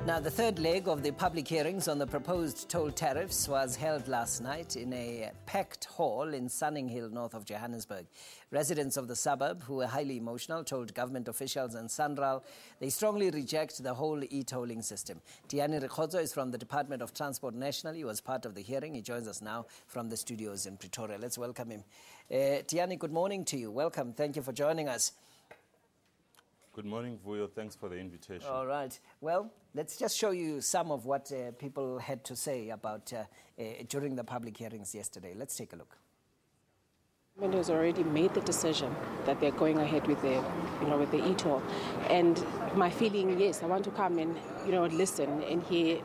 Now, the third leg of the public hearings on the proposed toll tariffs was held last night in a packed hall in Sunninghill, north of Johannesburg. Residents of the suburb, who were highly emotional, told government officials and SANRAL they strongly reject the whole e-tolling system. Tiani Rekhodzo is from the Department of Transport nationally. He was part of the hearing. He joins us now from the studios in Pretoria. Let's welcome him. Tiani, good morning to you. Welcome. Thank you for joining us. Good morning, Vuyo. Thanks for the invitation. All right. Well, let's just show you some of what people had to say about during the public hearings yesterday. Let's take a look. The government has already made the decision that they're going ahead with the, with the e-toll. And my feeling, yes, I want to come and, listen and hear,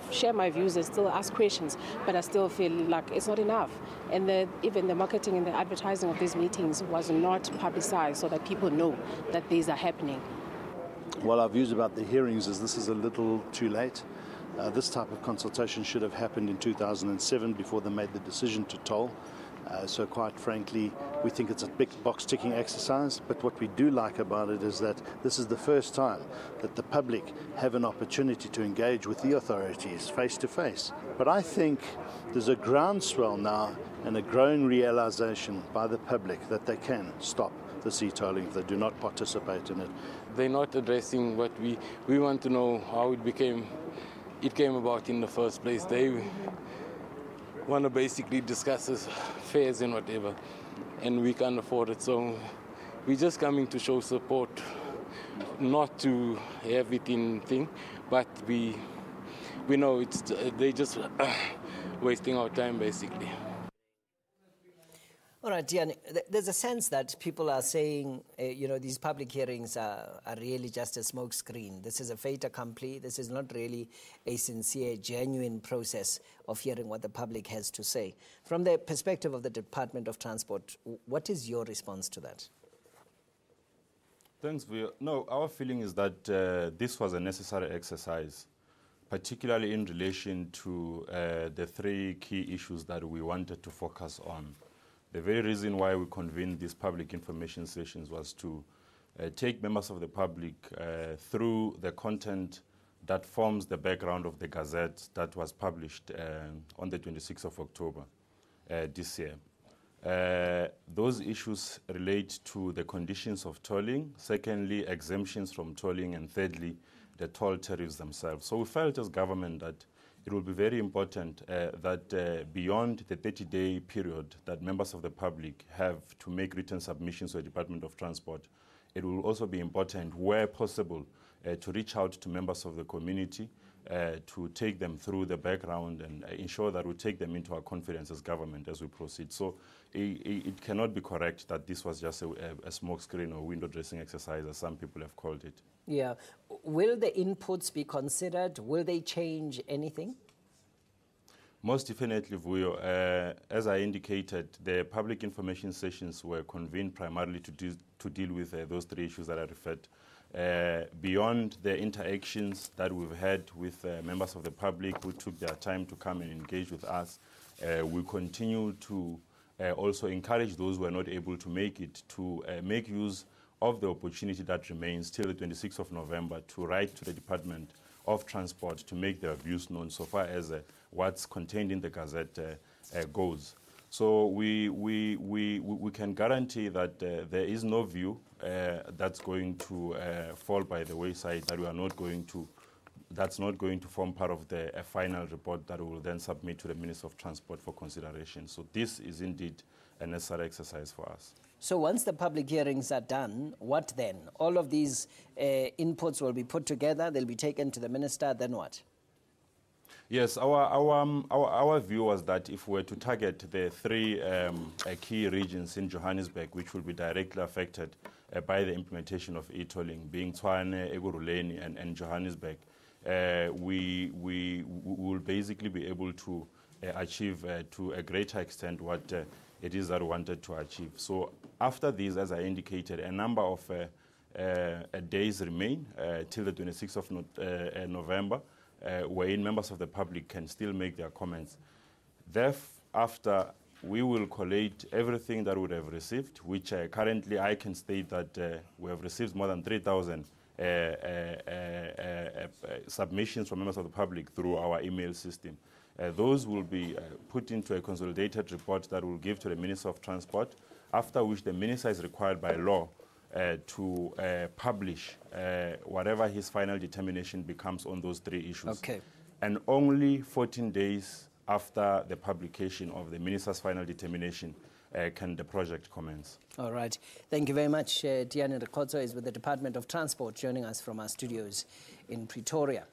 share my views and still ask questions, but I still feel like it's not enough. And even the marketing and the advertising of these meetings was not publicized so that people know that these are happening. Well, our views about the hearings is this is a little too late. This type of consultation should have happened in 2007 before they made the decision to toll. So quite frankly, we think it's a big box-ticking exercise, but what we do like about it is that this is the first time that the public have an opportunity to engage with the authorities face-to-face. But I think there's a groundswell now and a growing realization by the public that they can stop the e-tolling if they do not participate in it. They're not addressing what we want to know, how it came about in the first place. They want to basically discuss fares and whatever, and we can't afford it. So we're just coming to show support, not to have it in thing, but we know they just wasting our time basically. All right, Tiani, there's a sense that people are saying, these public hearings are really just a smokescreen. This is a fait accompli. This is not really a sincere, genuine process of hearing what the public has to say. From the perspective of the Department of Transport, what is your response to that? Thanks, Vuyo. No, our feeling is that this was a necessary exercise, particularly in relation to the three key issues that we wanted to focus on. The very reason why we convened these public information sessions was to take members of the public through the content that forms the background of the Gazette that was published on the 26th of October this year. Those issues relate to the conditions of tolling, secondly, exemptions from tolling, and thirdly, the toll tariffs themselves. So we felt as government that it will be very important that beyond the 30-day period that members of the public have to make written submissions to the Department of Transport, it will also be important, where possible, to reach out to members of the community to take them through the background and ensure that we take them into our confidence as government as we proceed. So it cannot be correct that this was just a smokescreen or window dressing exercise, as some people have called it. Yeah. Will the inputs be considered? Will they change anything? Most definitely, Vuyo. As I indicated, the public information sessions were convened primarily to deal with those three issues that I referred. Beyond the interactions that we've had with members of the public who took their time to come and engage with us, we continue to also encourage those who are not able to make it to make use of the opportunity that remains till the 26th of November to write to the Department of Transport to make their views known so far as what's contained in the Gazette goes. So we can guarantee that there is no view that's going to fall by the wayside, that we are not going to, that's not going to form part of the final report that we will then submit to the Minister of Transport for consideration. So this is indeed a necessary exercise for us. So once the public hearings are done, what then? All of these inputs will be put together, they'll be taken to the minister, then what? Yes, our view was that if we were to target the three key regions in Johannesburg, which will be directly affected by the implementation of e-tolling, being Tshwane, Ekurhuleni, and Johannesburg, we will basically be able to achieve to a greater extent what it is that we wanted to achieve. So after these, as I indicated, a number of days remain till the 26th of November, wherein members of the public can still make their comments. Thereafter, we will collate everything that we would have received, which currently I can state that we have received more than 3,000 submissions from members of the public through our email system. Those will be put into a consolidated report that will give to the Minister of Transport, after which the Minister is required by law to publish whatever his final determination becomes on those three issues. Okay. And only 14 days after the publication of the Minister's final determination can the project commence. All right. Thank you very much. Diane Rekotso is with the Department of Transport, joining us from our studios in Pretoria.